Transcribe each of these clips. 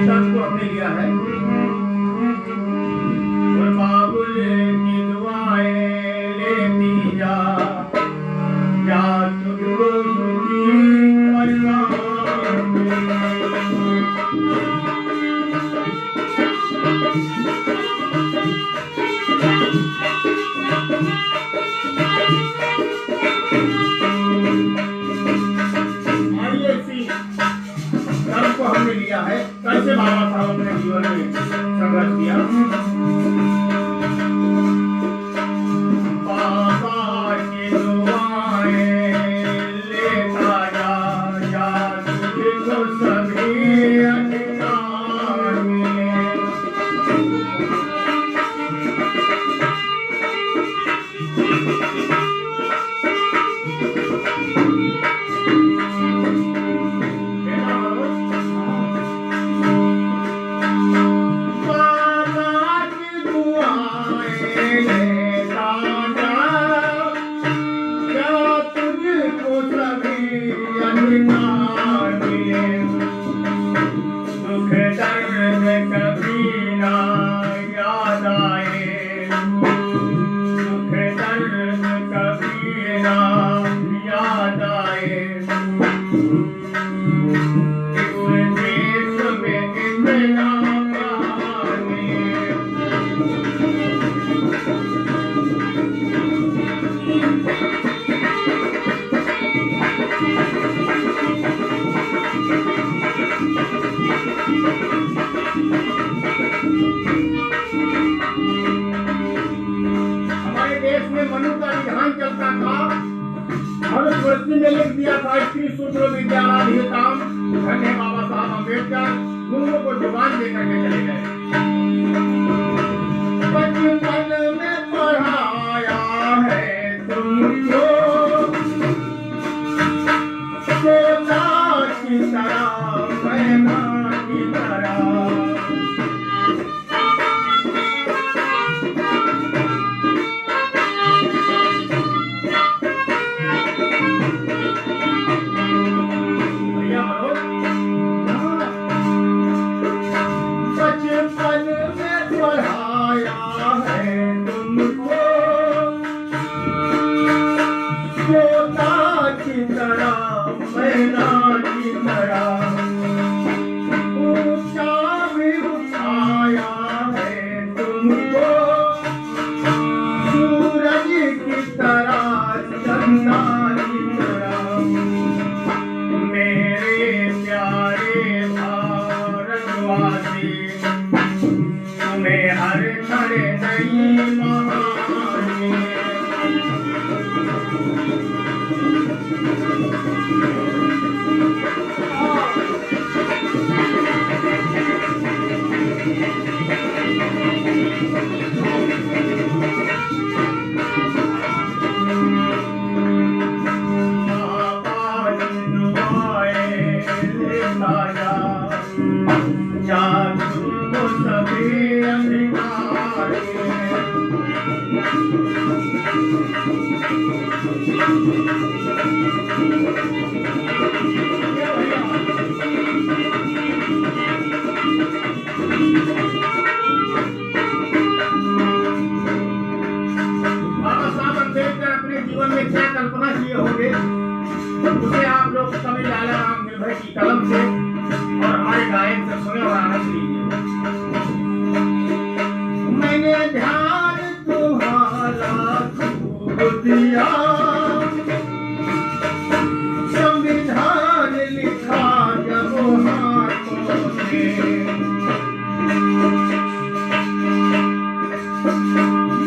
दर्द को हमने लिया है। और बाबुल की दुआएं लेती जा, जा तुझको सुखी अल्लाह। को हमने लिया है, कैसे बाबा साहब अपने जीवन में संघर्ष किया। बाबा की दुआएं लेता जा, जा तुझको सभी अधिकार मिले। दुख दर्द कभी ना याद आए, दुख दर्द कभी ना याद आए। इस देश में इतना प्यार मिले। मनु का विधान चलता था, मनुस्मृति में लिख दिया था स्त्री शूद्र विद्याधिताम। धन्य बाबा साहब अम्बेडकर दोनों को जुबान दे करके चले गए। बचपन में पढ़ाया है तुमको सोना की तरह, मैना की तरह। बचपन में पढ़ाया है तुमको सोना की तरह, मैना की तरह। ऊंचा भी उठाया है तुमको सूरज की तरह, चंदा की तरह। मेरे प्यारे भारतवासी, तुम्हें हर क्षण नई महान मिले। बाबा की दुआएं लेता जा, जा तुझको सभी अधिकार मिले। बाबा साहब अम्बेडकर अपने जीवन में क्या कल्पना किए होंगे, उसे आप लोग कवि लाला राम निर्भय की कलम से और हमारे गायन से सुने और आनंद लीजिए। मैंने ध्यान तुम्हारा खूब दिया, संविधान लिखा जब हाथों से।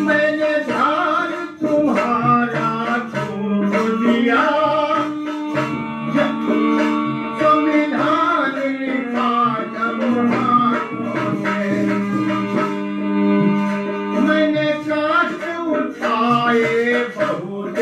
मैंने ध्यान तुम्हारा खूब दिया, संविधान लिखा जब हाथों से। मैंने काट उठाए बहुत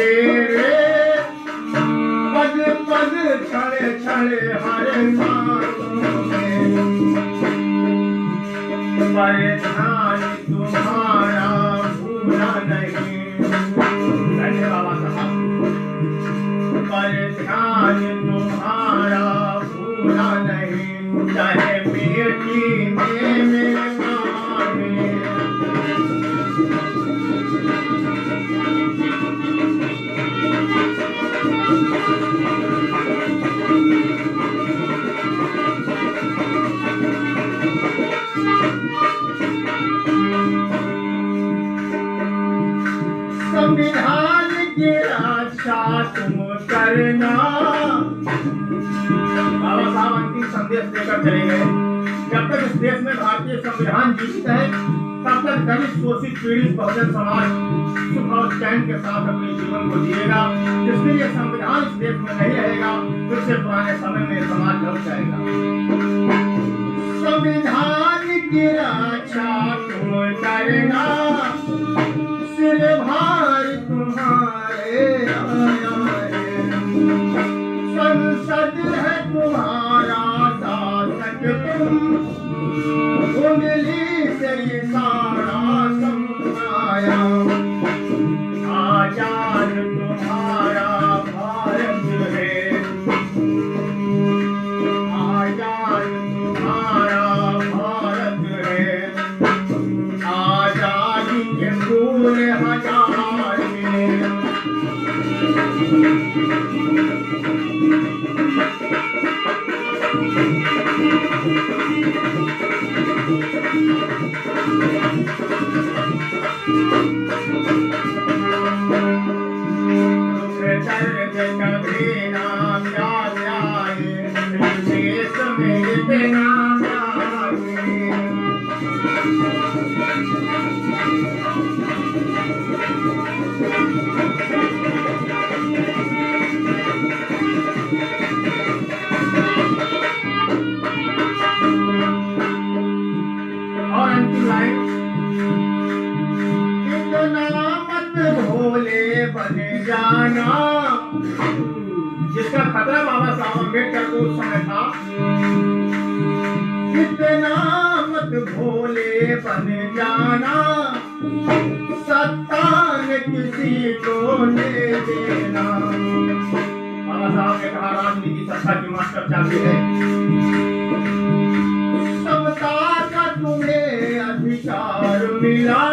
संविधान की रक्षा तुम करना। बाबा साहब अंतिम संदेश देकर चले गए। जब तक इस देश में भारतीय संविधान जीवित है तब तक दलित शोषित पीड़ित बहुजन समाज सुख और चैन के साथ अपने जीवन को जिएगा। जिसके लिए संविधान इस देश में नहीं रहेगा फिर से पुराने समय में समाज लौट जाएगा। संविधान की रक्षा तुम करना, सिर भार तुम्हारे आया है। संसद है तुम्हारा शासक, तुम उंगली से इशारा समझाया। आजाद तुम्हारा भारत है, आजाद तुम्हारा भारत है। आजादी के फूल हजार मिले। कभी नाम याद आए, देश में नाम और अंतिम लाइन, इतना मत भोले बन जाना। जिसका खतरा बाबा साहब अम्बेडकर को उस समय था। इतना मत भोले बन जाना, सत्ता न किसी को दे देना। बाबा साहब ने कहा राजनीति सत्ता की मास्टर चाबी है। समता का तुम्हें अधिकार मिला,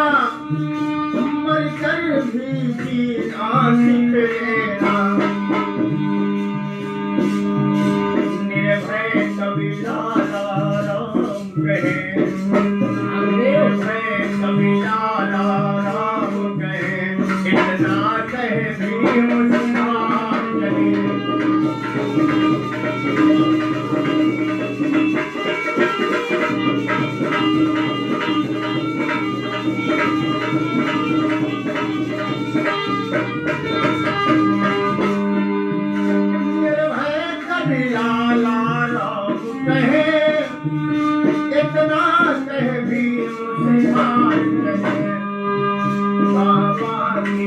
मरकर भी जीना सीख लेना। निर्भय कभी लाला राम कहे, निर्भय कभी लाला राम कहे। इतना कहे भी मुस्कान चले। इतना कह भी मुझे बाबा की